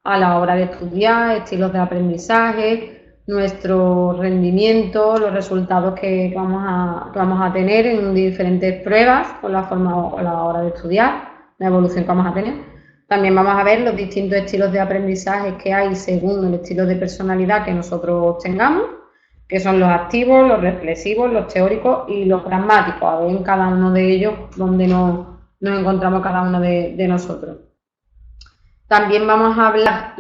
a la hora de estudiar, estilos de aprendizaje, nuestro rendimiento, los resultados que vamos a tener en diferentes pruebas con la forma o la hora de estudiar, la evolución que vamos a tener. También vamos a ver los distintos estilos de aprendizaje que hay según el estilo de personalidad que nosotros tengamos, que son los activos, los reflexivos, los teóricos y los pragmáticos, a ver en cada uno de ellos donde nos encontramos cada uno de nosotros. También vamos a hablar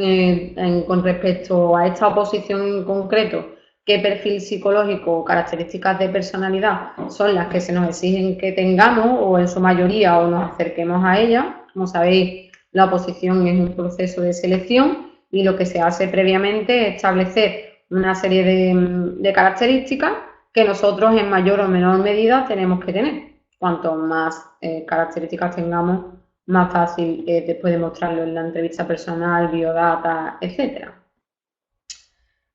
con respecto a esta oposición en concreto, qué perfil psicológico o características de personalidad son las que se nos exigen que tengamos o en su mayoría o nos acerquemos a ellas. Como sabéis, la oposición es un proceso de selección y lo que se hace previamente es establecer una serie de características que nosotros en mayor o menor medida tenemos que tener. Cuanto más características tengamos, más fácil después demostrarlo en la entrevista personal, biodata, etc.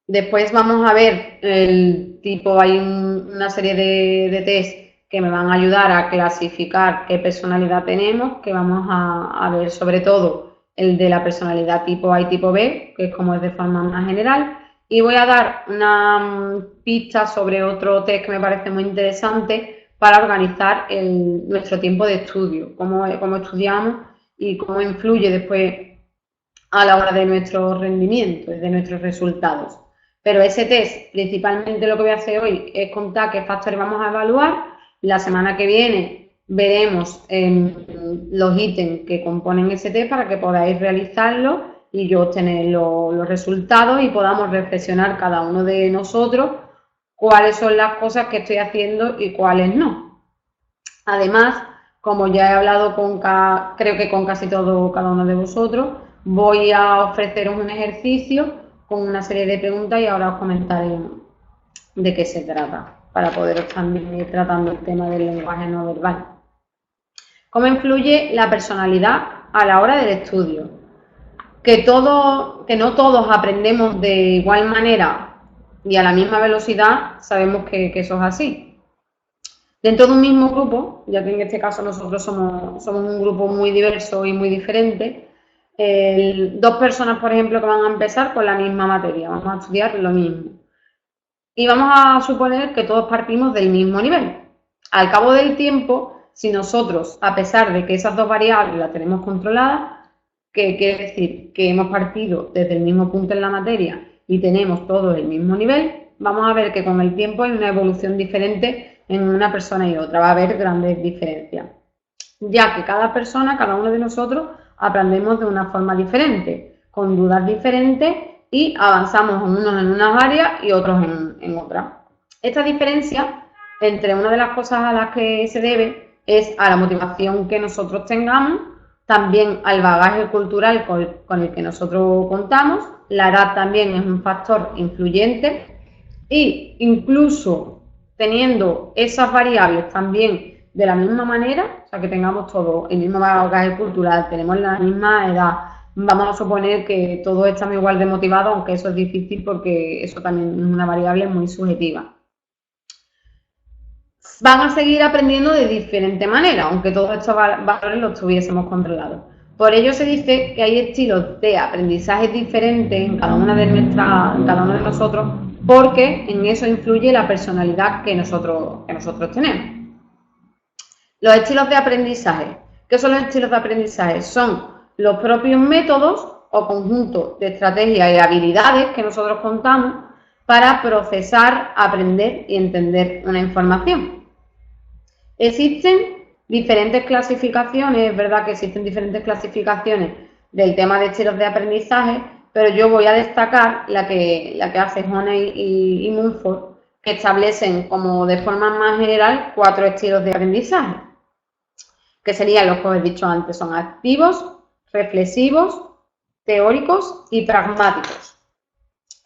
Después vamos a ver el tipo, hay una serie de test que me van a ayudar a clasificar qué personalidad tenemos, que vamos a ver sobre todo el de la personalidad tipo A y tipo B, que es como es de forma más general, y voy a dar una pista sobre otro test que me parece muy interesante para organizar nuestro tiempo de estudio, cómo estudiamos y cómo influye después a la hora de nuestro rendimiento y de nuestros resultados. Pero ese test, principalmente lo que voy a hacer hoy es contar qué factores vamos a evaluar. La semana que viene veremos los ítems que componen ese test para que podáis realizarlo y yo obtener los resultados y podamos reflexionar cada uno de nosotros cuáles son las cosas que estoy haciendo y cuáles no. Además, como ya he hablado creo que con casi cada uno de vosotros, voy a ofreceros un ejercicio con una serie de preguntas y ahora os comentaré de qué se trata, para poderos también ir tratando el tema del lenguaje no verbal. ¿Cómo influye la personalidad a la hora del estudio? Que no todos aprendemos de igual manera y a la misma velocidad, sabemos que eso es así. Dentro de un mismo grupo, ya que en este caso nosotros somos un grupo muy diverso y muy diferente, dos personas, por ejemplo, que van a empezar con la misma materia, vamos a estudiar lo mismo. Y vamos a suponer que todos partimos del mismo nivel. Al cabo del tiempo, si nosotros, a pesar de que esas dos variables las tenemos controladas, que quiere decir que hemos partido desde el mismo punto en la materia y tenemos todos el mismo nivel, vamos a ver que con el tiempo hay una evolución diferente en una persona y otra, va a haber grandes diferencias, ya que cada persona, cada uno de nosotros, aprendemos de una forma diferente, con dudas diferentes y avanzamos unos en unas áreas y otros en otras. Esta diferencia, entre una de las cosas a las que se debe, es a la motivación que nosotros tengamos, también al bagaje cultural con el que nosotros contamos. La edad también es un factor influyente e incluso teniendo esas variables también de la misma manera, o sea que tengamos todo el mismo bagaje cultural, tenemos la misma edad, vamos a suponer que todos estamos igual de motivados, aunque eso es difícil porque eso también es una variable muy subjetiva. Van a seguir aprendiendo de diferente manera, aunque todos estos valores los tuviésemos controlados. Por ello se dice que hay estilos de aprendizaje diferentes en cada uno de nosotros, porque en eso influye la personalidad que nosotros tenemos. Los estilos de aprendizaje. ¿Qué son los estilos de aprendizaje? Son los propios métodos o conjuntos de estrategias y habilidades que nosotros contamos para procesar, aprender y entender una información. Existen diferentes clasificaciones, es verdad que existen diferentes clasificaciones del tema de estilos de aprendizaje, pero yo voy a destacar la que hace Honey y Mumford, que establecen como de forma más general 4 estilos de aprendizaje, que serían los que os he dicho antes, son activos, reflexivos, teóricos y pragmáticos.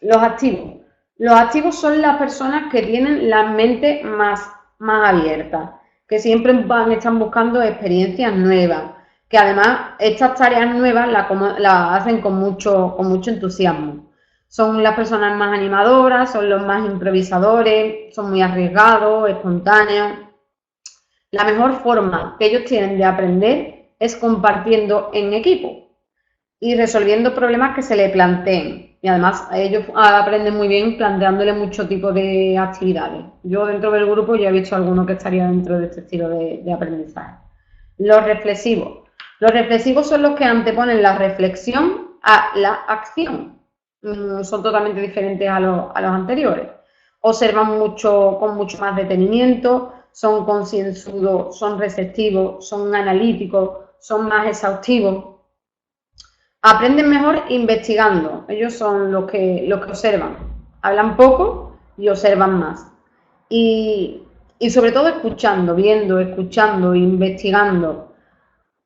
Los activos son las personas que tienen la mente más abierta, que siempre están buscando experiencias nuevas, que además estas tareas nuevas las hacen con mucho entusiasmo. Son las personas más animadoras, son los más improvisadores, son muy arriesgados, espontáneos. La mejor forma que ellos tienen de aprender es compartiendo en equipo. y resolviendo problemas que se le planteen. Y además ellos aprenden muy bien planteándole muchos tipos de actividades. Yo dentro del grupo ya he visto alguno que estaría dentro de este estilo de aprendizaje. Los reflexivos. Los reflexivos son los que anteponen la reflexión a la acción. Son totalmente diferentes a los anteriores. Observan mucho, con mucho más detenimiento, son concienzudos, son receptivos, son analíticos, son más exhaustivos. Aprenden mejor investigando. Ellos son los que observan. Hablan poco y observan más. Y sobre todo escuchando, viendo, escuchando, investigando,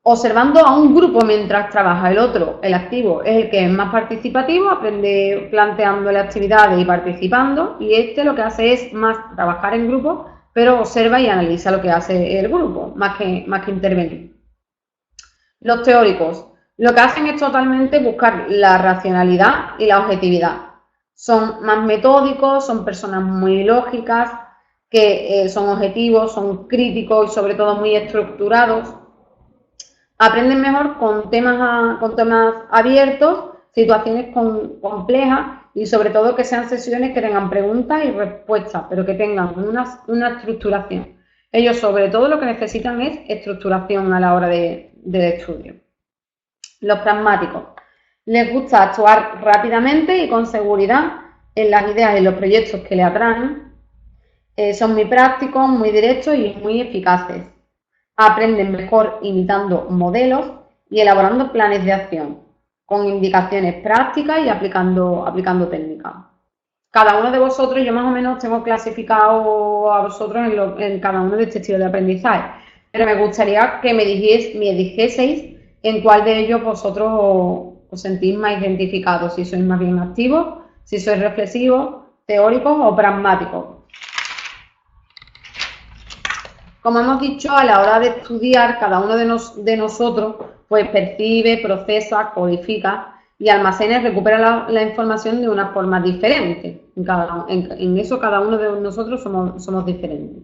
observando a un grupo mientras trabaja. El otro, el activo, es el que es más participativo, aprende planteándole actividades y participando, y este lo que hace es más trabajar en grupo, pero observa y analiza lo que hace el grupo, más que intervenir. Los teóricos lo que hacen es totalmente buscar la racionalidad y la objetividad. Son más metódicos, son personas muy lógicas, que son objetivos, son críticos y sobre todo muy estructurados. Aprenden mejor con temas abiertos, situaciones complejas y sobre todo que sean sesiones que tengan preguntas y respuestas, pero que tengan una estructuración. Ellos sobre todo lo que necesitan es estructuración a la hora del estudio. Los pragmáticos. Les gusta actuar rápidamente y con seguridad en las ideas y los proyectos que le atraen. Son muy prácticos, muy directos y muy eficaces. Aprenden mejor imitando modelos y elaborando planes de acción, con indicaciones prácticas y aplicando técnicas. Cada uno de vosotros, yo más o menos tengo clasificado a vosotros en cada uno de este estilo de aprendizaje, pero me gustaría que me dijeseis en cuál de ellos vosotros os sentís más identificados, si sois más bien activos, si sois reflexivos, teóricos o pragmáticos. Como hemos dicho, a la hora de estudiar, cada uno de nosotros pues percibe, procesa, codifica y almacena y recupera la información de una forma diferente. En eso cada uno de nosotros somos diferentes.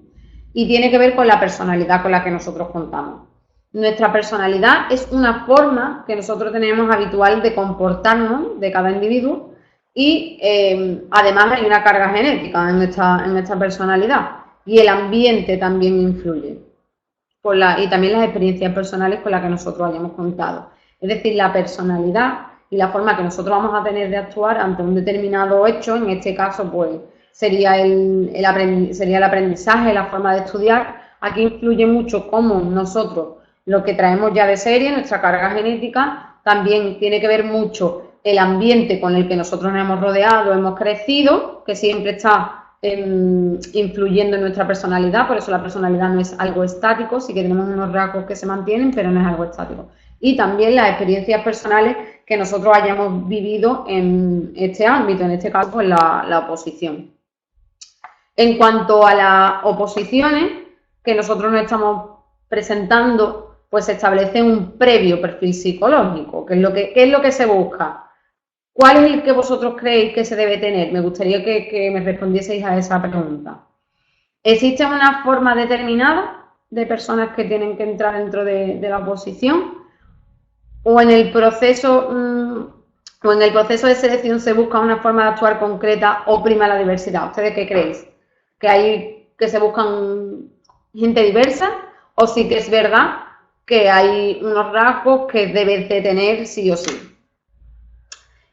Y tiene que ver con la personalidad con la que nosotros contamos. Nuestra personalidad es una forma que nosotros tenemos habitual de comportarnos de cada individuo y además hay una carga genética en nuestra personalidad. Y el ambiente también influye, y también las experiencias personales con las que nosotros hayamos contado. Es decir, la personalidad y la forma que nosotros vamos a tener de actuar ante un determinado hecho, en este caso pues sería el aprendizaje, la forma de estudiar. Aquí influye mucho cómo nosotros, lo que traemos ya de serie, nuestra carga genética, también tiene que ver mucho el ambiente con el que nosotros nos hemos rodeado, hemos crecido, que siempre está influyendo en nuestra personalidad. Por eso la personalidad no es algo estático, sí que tenemos unos rasgos que se mantienen, pero no es algo estático. Y también las experiencias personales que nosotros hayamos vivido en este ámbito, en este caso pues la oposición. En cuanto a las oposiciones que nosotros nos estamos presentando, pues se establece un previo perfil psicológico, que es lo que se busca. ¿Cuál es el que vosotros creéis que se debe tener? Me gustaría que me respondieseis a esa pregunta. ¿Existe una forma determinada de personas que tienen que entrar dentro de la oposición? ¿O en el proceso de selección se busca una forma de actuar concreta o prima la diversidad? ¿Ustedes qué creéis? ¿Que se buscan gente diversa? ¿O sí que es verdad que hay unos rasgos que debes de tener sí o sí?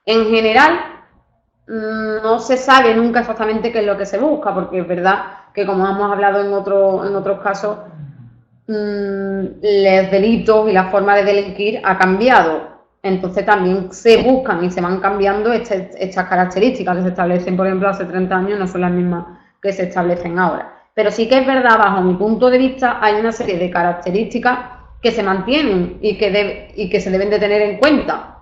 En general, no se sabe nunca exactamente qué es lo que se busca, porque es verdad que, como hemos hablado en otros casos, los delitos y la forma de delinquir ha cambiado. Entonces también se buscan y se van cambiando estas características que se establecen, por ejemplo, hace 30 años, no son las mismas que se establecen ahora. Pero sí que es verdad, bajo mi punto de vista, hay una serie de características que se mantienen y que se deben de tener en cuenta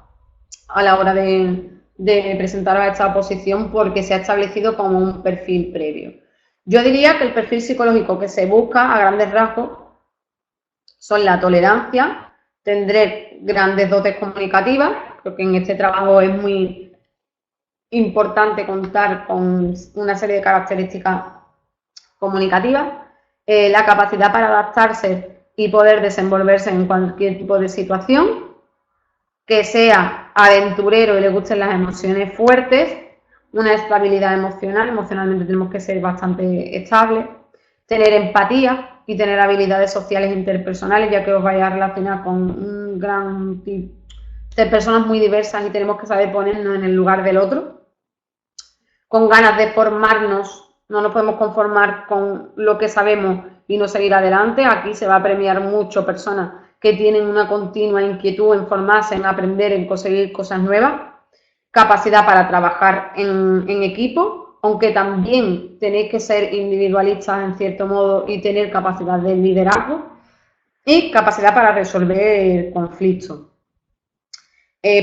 a la hora de presentar a esta oposición, porque se ha establecido como un perfil previo. Yo diría que el perfil psicológico que se busca a grandes rasgos son la tolerancia, tendré grandes dotes comunicativas, creo que en este trabajo es muy importante contar con una serie de características comunicativas, la capacidad para adaptarse y poder desenvolverse en cualquier tipo de situación, que sea aventurero y le gusten las emociones fuertes, una estabilidad emocional, emocionalmente tenemos que ser bastante estables, tener empatía y tener habilidades sociales interpersonales, ya que os vais a relacionar con un gran tipo de personas muy diversas y tenemos que saber ponernos en el lugar del otro, con ganas de formarnos, no nos podemos conformar con lo que sabemos y no seguir adelante. Aquí se va a premiar mucho personas que tienen una continua inquietud en formarse, en aprender, en conseguir cosas nuevas, capacidad para trabajar en equipo, aunque también tenéis que ser individualistas en cierto modo y tener capacidad de liderazgo y capacidad para resolver conflictos.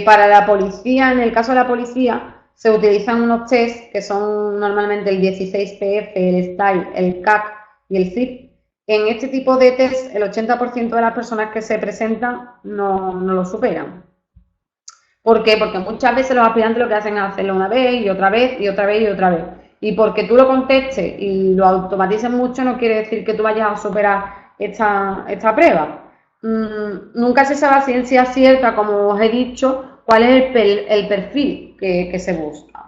Para la policía, en el caso de la policía, se utilizan unos test que son normalmente el 16PF, el STAIL, el CAC y el CIP. En este tipo de test, el 80% de las personas que se presentan no lo superan. ¿Por qué? Porque muchas veces los aspirantes lo que hacen es hacerlo una vez y otra vez y otra vez y otra vez. Y porque tú lo contestes y lo automatices mucho no quiere decir que tú vayas a superar esta prueba. Nunca se sabe a ciencia cierta, como os he dicho, cuál es el perfil que se busca.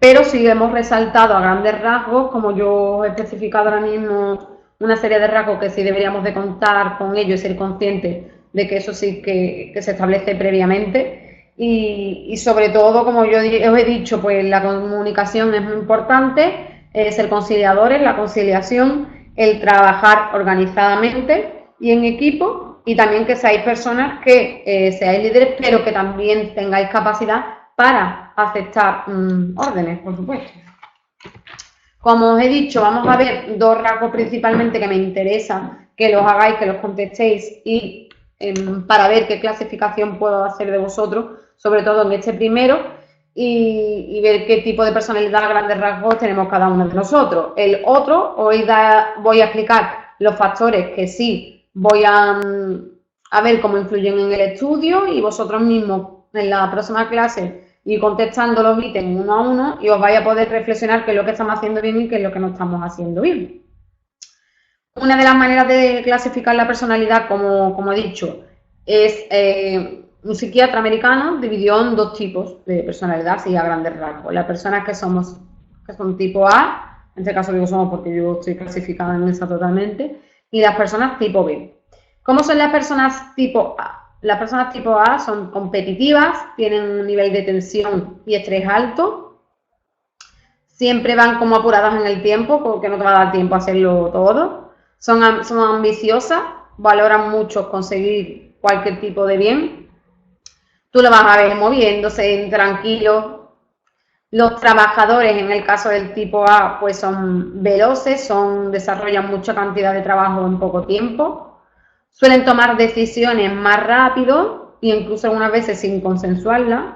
Pero sí hemos resaltado a grandes rasgos, como yo he especificado ahora mismo, una serie de rasgos que sí deberíamos de contar con ellos y ser conscientes de que eso sí que se establece previamente. Y sobre todo, como yo os he dicho, pues la comunicación es muy importante, ser conciliadores, la conciliación, el trabajar organizadamente y en equipo, y también que seáis personas que seáis líderes, pero que también tengáis capacidad para aceptar órdenes, por supuesto. Como os he dicho, vamos a ver dos rasgos principalmente que me interesa que los hagáis, que los contestéis y para ver qué clasificación puedo hacer de vosotros, sobre todo en este primero, y ver qué tipo de personalidad a grandes rasgos tenemos cada uno de nosotros. El otro, hoy voy a explicar los factores que sí voy a ver cómo influyen en el estudio y vosotros mismos en la próxima clase y contestando los ítems uno a uno y os vais a poder reflexionar qué es lo que estamos haciendo bien y qué es lo que no estamos haciendo bien. Una de las maneras de clasificar la personalidad, como he dicho, es un psiquiatra americano dividió en dos tipos de personalidad, así a grandes rasgos. Las personas que son tipo A, en este caso digo somos porque yo estoy clasificada en esa totalmente, y las personas tipo B. ¿Cómo son las personas tipo A? Las personas tipo A son competitivas, tienen un nivel de tensión y estrés alto, siempre van como apuradas en el tiempo porque no te va a dar tiempo a hacerlo todo, son ambiciosas, valoran mucho conseguir cualquier tipo de bien, tú lo vas a ver moviéndose, tranquilo. Los trabajadores, en el caso del tipo A, pues son veloces, desarrollan mucha cantidad de trabajo en poco tiempo. Suelen tomar decisiones más rápido e incluso algunas veces sin consensuarlas.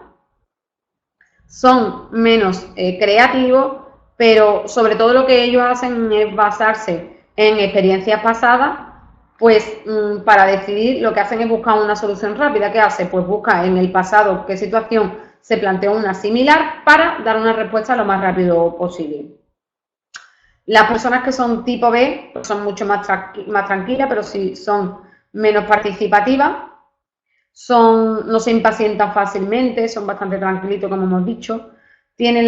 Son menos creativos, pero sobre todo lo que ellos hacen es basarse en experiencias pasadas, pues para decidir lo que hacen es buscar una solución rápida. ¿Qué hace? Pues busca en el pasado qué situación se planteó una similar para dar una respuesta lo más rápido posible. Las personas que son tipo B pues son mucho más tranquilas, pero sí son menos participativas, no se impacientan fácilmente, son bastante tranquilitos, como hemos dicho, no tienen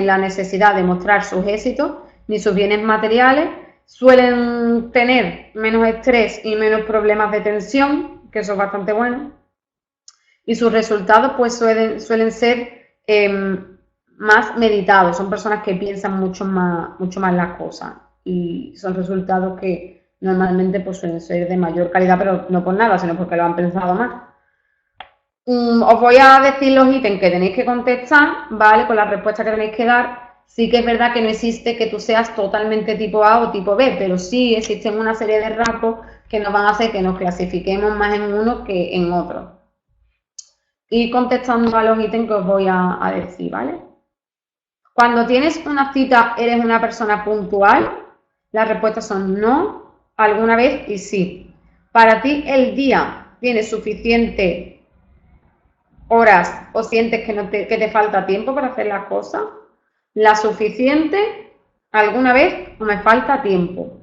la necesidad de mostrar sus éxitos ni sus bienes materiales, suelen tener menos estrés y menos problemas de tensión, que eso es bastante bueno, y sus resultados pues suelen ser más meditados, son personas que piensan mucho más las cosas y son resultados que normalmente pues suelen ser de mayor calidad, pero no por nada, sino porque lo han pensado más. Os voy a decir los ítems que tenéis que contestar, ¿vale? Con las respuestas que tenéis que dar. Sí que es verdad que no existe que tú seas totalmente tipo A o tipo B, pero sí existen una serie de rasgos que nos van a hacer que nos clasifiquemos más en uno que en otro. Y contestando a los ítems que os voy a decir, ¿vale? Cuando tienes una cita, ¿eres una persona puntual? Las respuestas son no, alguna vez y sí. Para ti, el día tiene suficiente horas o sientes que te falta tiempo para hacer las cosas. La suficiente, alguna vez o me falta tiempo.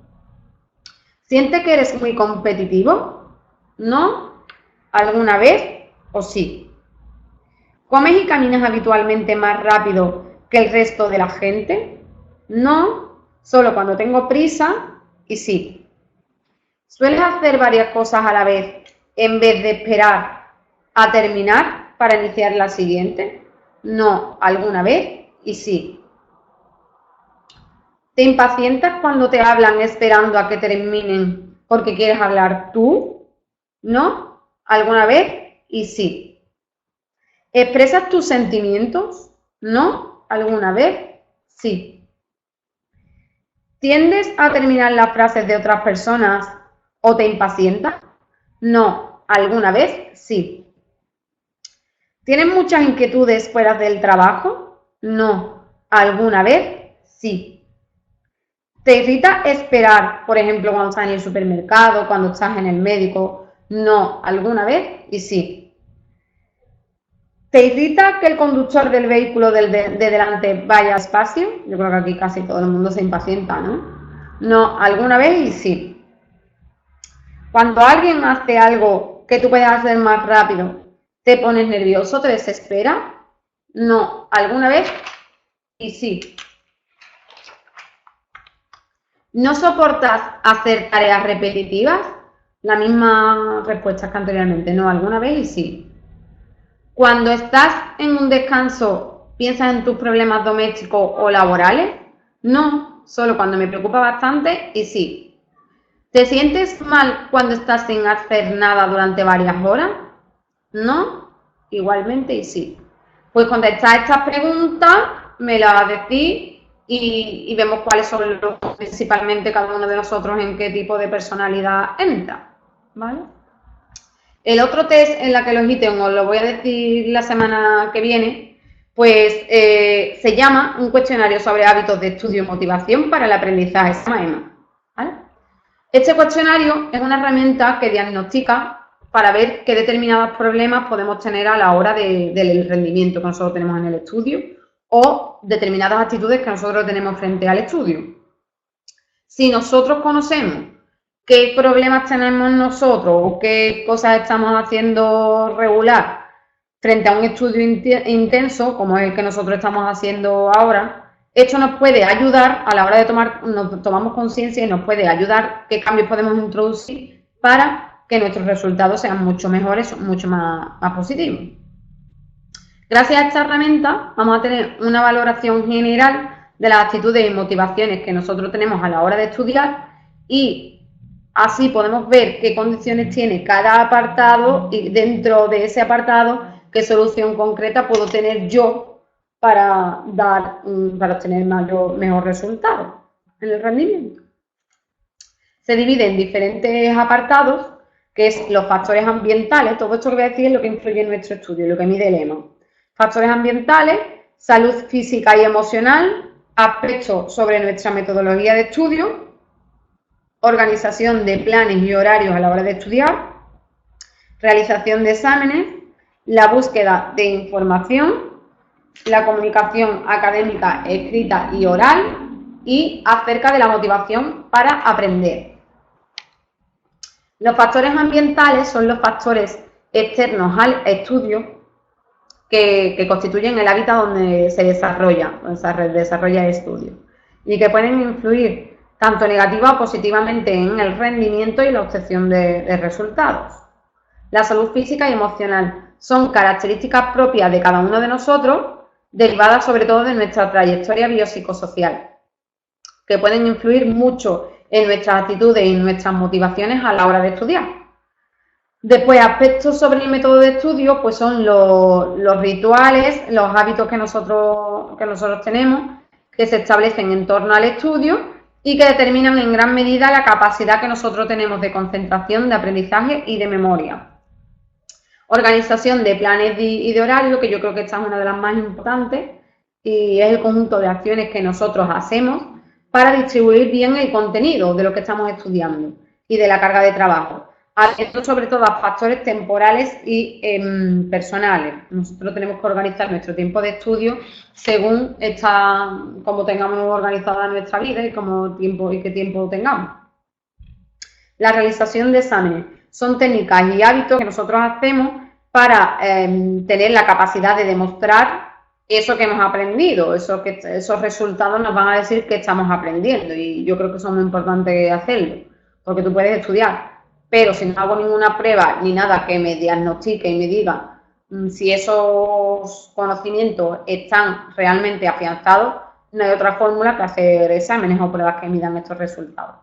¿Sientes que eres muy competitivo? No, ¿Alguna vez o sí? ¿Comes y caminas habitualmente más rápido que el resto de la gente? No, solo cuando tengo prisa y sí. ¿Sueles hacer varias cosas a la vez en vez de esperar a terminar para iniciar la siguiente? No, alguna vez y sí. ¿Te impacientas cuando te hablan esperando a que terminen porque quieres hablar tú? ¿No? ¿Alguna vez? Y sí. ¿Expresas tus sentimientos? ¿No? ¿Alguna vez? Sí. ¿Tiendes a terminar las frases de otras personas o te impacientas? No. ¿Alguna vez? Sí. ¿Tienes muchas inquietudes fuera del trabajo? No. ¿Alguna vez? Sí. ¿Te irrita esperar, por ejemplo, cuando estás en el supermercado, cuando estás en el médico? No, alguna vez y sí. ¿Te irrita que el conductor del vehículo de delante vaya despacio? Yo creo que aquí casi todo el mundo se impacienta, ¿no? No, alguna vez y sí. Cuando alguien hace algo que tú puedes hacer más rápido, ¿te pones nervioso, te desespera? No, alguna vez y sí. ¿No soportas hacer tareas repetitivas? La misma respuesta que anteriormente, no, alguna vez y sí. Cuando estás en un descanso, ¿piensas en tus problemas domésticos o laborales? No, solo cuando me preocupa bastante y sí. ¿Te sientes mal cuando estás sin hacer nada durante varias horas? No, igualmente y sí. Pues contestar estas preguntas, me las decís y vemos cuáles son principalmente cada uno de nosotros en qué tipo de personalidad entra, ¿vale? El otro test en la que los ítems os lo voy a decir la semana que viene, pues se llama un cuestionario sobre hábitos de estudio y motivación para el aprendizaje SMAEMA, ¿vale? Este cuestionario es una herramienta que diagnostica para ver qué determinados problemas podemos tener a la hora del rendimiento que nosotros tenemos en el estudio o determinadas actitudes que nosotros tenemos frente al estudio. Si nosotros conocemos qué problemas tenemos nosotros o qué cosas estamos haciendo regular frente a un estudio intenso, como es el que nosotros estamos haciendo ahora, esto nos puede ayudar a la hora de tomamos conciencia y nos puede ayudar qué cambios podemos introducir para que nuestros resultados sean mucho mejores, mucho más positivos. Gracias a esta herramienta vamos a tener una valoración general de las actitudes y motivaciones que nosotros tenemos a la hora de estudiar y así podemos ver qué condiciones tiene cada apartado y dentro de ese apartado qué solución concreta puedo tener yo para obtener mejor resultado en el rendimiento. Se divide en diferentes apartados, que es los factores ambientales. Todo esto que voy a decir es lo que influye en nuestro estudio, lo que mide el EMA. Factores ambientales, salud física y emocional, aspectos sobre nuestra metodología de estudio, organización de planes y horarios a la hora de estudiar, realización de exámenes, la búsqueda de información, la comunicación académica, escrita y oral y acerca de la motivación para aprender. Los factores ambientales son los factores externos al estudio que constituyen el hábitat donde se desarrolla el estudio y que pueden influir tanto negativa o positivamente en el rendimiento y la obtención de resultados. La salud física y emocional son características propias de cada uno de nosotros, derivadas sobre todo de nuestra trayectoria biopsicosocial, que pueden influir mucho en nuestras actitudes y nuestras motivaciones a la hora de estudiar. Después, aspectos sobre el método de estudio, pues son los rituales, los hábitos que nosotros tenemos, que se establecen en torno al estudio y que determinan en gran medida la capacidad que nosotros tenemos de concentración, de aprendizaje y de memoria. Organización de planes y de horario, que yo creo que esta es una de las más importantes, y es el conjunto de acciones que nosotros hacemos para distribuir bien el contenido de lo que estamos estudiando y de la carga de trabajo. Esto sobre todo a factores temporales y personales. Nosotros tenemos que organizar nuestro tiempo de estudio según cómo tengamos organizada nuestra vida y qué tiempo tengamos. La realización de exámenes son técnicas y hábitos que nosotros hacemos para tener la capacidad de demostrar eso que hemos aprendido, esos resultados nos van a decir que estamos aprendiendo y yo creo que eso es muy importante hacerlo, porque tú puedes estudiar, pero si no hago ninguna prueba ni nada que me diagnostique y me diga si esos conocimientos están realmente afianzados, no hay otra fórmula que hacer exámenes o pruebas que midan estos resultados.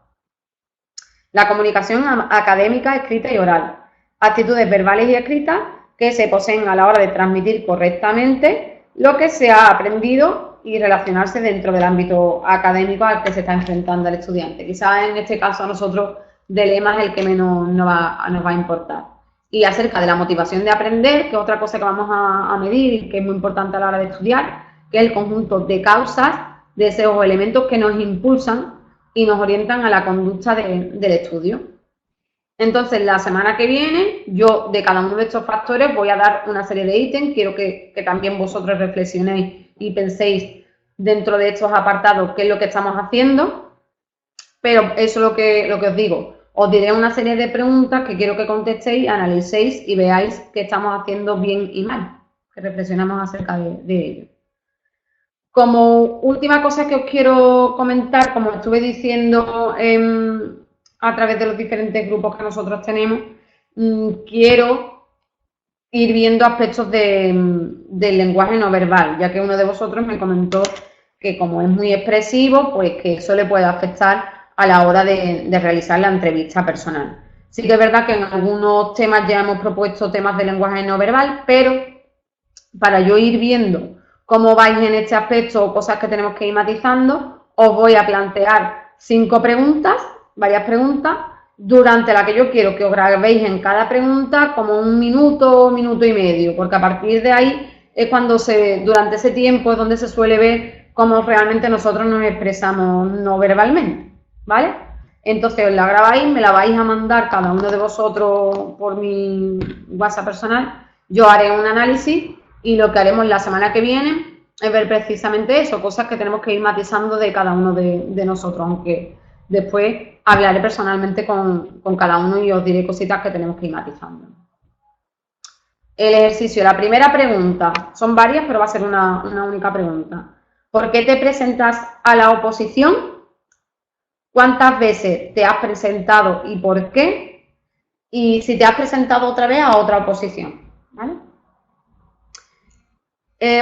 La comunicación académica, escrita y oral. Actitudes verbales y escritas que se poseen a la hora de transmitir correctamente lo que se ha aprendido y relacionarse dentro del ámbito académico al que se está enfrentando el estudiante. Quizás en este caso a nosotros de lema es el que menos nos va a importar. Y acerca de la motivación de aprender, que es otra cosa que vamos a medir y que es muy importante a la hora de estudiar, que es el conjunto de causas, deseos o elementos que nos impulsan y nos orientan a la conducta del estudio. Entonces, la semana que viene, yo de cada uno de estos factores voy a dar una serie de ítems. Quiero que también vosotros reflexionéis y penséis dentro de estos apartados qué es lo que estamos haciendo. Pero eso es lo que os digo. Os diré una serie de preguntas que quiero que contestéis, analicéis y veáis qué estamos haciendo bien y mal. Que reflexionamos acerca de ello. Como última cosa que os quiero comentar, como estuve diciendo a través de los diferentes grupos que nosotros tenemos, quiero ir viendo aspectos del lenguaje no verbal, ya que uno de vosotros me comentó que como es muy expresivo, pues que eso le puede afectar a la hora de realizar la entrevista personal. Sí que es verdad que en algunos temas ya hemos propuesto temas de lenguaje no verbal, pero para yo ir viendo cómo vais en este aspecto o cosas que tenemos que ir matizando, os voy a plantear 5 preguntas, varias preguntas, durante las que yo quiero que os grabéis en cada pregunta como 1 minuto, 1 minuto y medio, porque a partir de ahí es cuando durante ese tiempo es donde se suele ver cómo realmente nosotros nos expresamos no verbalmente, ¿vale? Entonces os la grabáis, me la vais a mandar cada uno de vosotros por mi WhatsApp personal, yo haré un análisis y lo que haremos la semana que viene es ver precisamente eso, cosas que tenemos que ir matizando de cada uno de nosotros, aunque después hablaré personalmente con cada uno y os diré cositas que tenemos que ir matizando. El ejercicio, la primera pregunta, son varias, pero va a ser una única pregunta. ¿Por qué te presentas a la oposición? ¿Cuántas veces te has presentado y por qué? Y si te has presentado otra vez a otra oposición, ¿vale?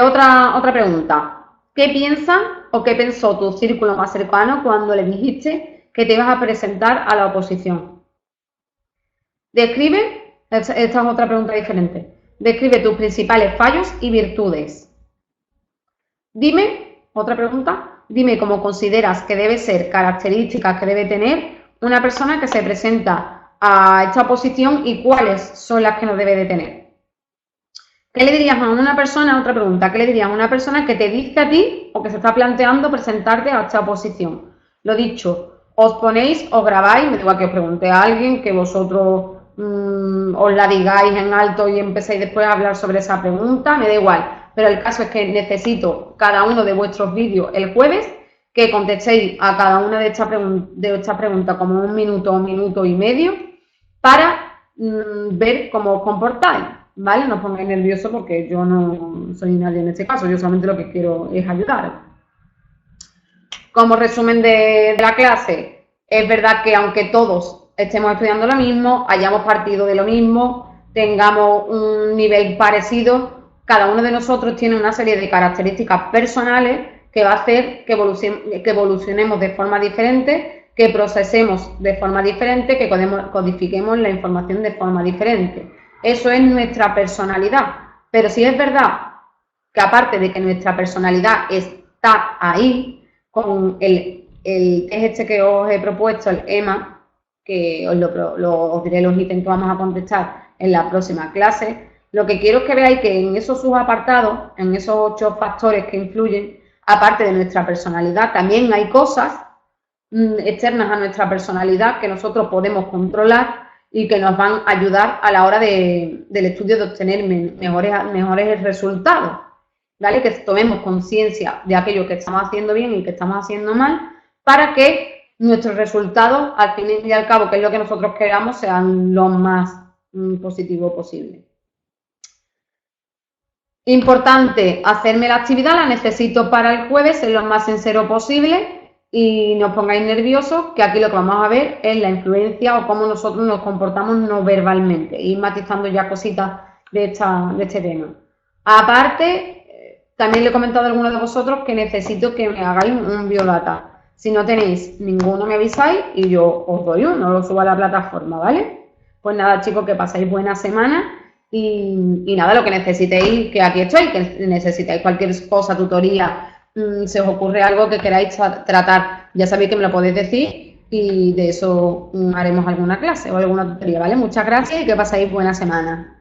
Otra pregunta. ¿Qué piensa o qué pensó tu círculo más cercano cuando le dijiste que te ibas a presentar a la oposición? Describe, esta es otra pregunta diferente. Describe tus principales fallos y virtudes. Dime, otra pregunta, dime cómo consideras que debe ser, características que debe tener una persona que se presenta a esta oposición y cuáles son las que no debe de tener. ¿Qué le dirías a una persona, otra pregunta, qué le dirías a una persona que te dice a ti o que se está planteando presentarte a esta oposición? Lo dicho, os ponéis, os grabáis, me digo que os pregunte a alguien, que vosotros os la digáis en alto y empecéis después a hablar sobre esa pregunta, me da igual, pero el caso es que necesito cada uno de vuestros vídeos el jueves que contestéis a cada una de estas preguntas como 1 minuto y medio para ver cómo os comportáis. ¿Vale? No os pongáis nerviosos porque yo no soy nadie en este caso, yo solamente lo que quiero es ayudar. Como resumen de la clase, es verdad que aunque todos estemos estudiando lo mismo, hayamos partido de lo mismo, tengamos un nivel parecido, cada uno de nosotros tiene una serie de características personales que va a hacer que evolucionemos de forma diferente, que procesemos de forma diferente, que codifiquemos la información de forma diferente. Eso es nuestra personalidad, pero sí es verdad que aparte de que nuestra personalidad está ahí, con el test que os he propuesto, el EMA, que os diré los ítems que vamos a contestar en la próxima clase, lo que quiero es que veáis que en esos subapartados, en esos 8 factores que influyen, aparte de nuestra personalidad, también hay cosas externas a nuestra personalidad que nosotros podemos controlar y que nos van a ayudar a la hora del estudio de obtener mejores resultados, ¿vale? Que tomemos conciencia de aquello que estamos haciendo bien y que estamos haciendo mal para que nuestros resultados, al fin y al cabo, que es lo que nosotros queramos, sean lo más positivo posible. Importante, hacerme la actividad, la necesito para el jueves, ser lo más sincero posible y no os pongáis nerviosos, que aquí lo que vamos a ver es la influencia o cómo nosotros nos comportamos no verbalmente, ir matizando ya cositas de este tema. Aparte, también le he comentado a algunos de vosotros que necesito que me hagáis un biodata. Si no tenéis ninguno, me avisáis y yo os doy uno, lo subo a la plataforma, ¿vale? Pues nada, chicos, que pasáis buena semana y nada, lo que necesitéis, que aquí estoy, que necesitáis cualquier cosa, tutoría, se os ocurre algo que queráis tratar, ya sabéis que me lo podéis decir y de eso haremos alguna clase o alguna tutoría, ¿vale? Muchas gracias y que pasáis buena semana.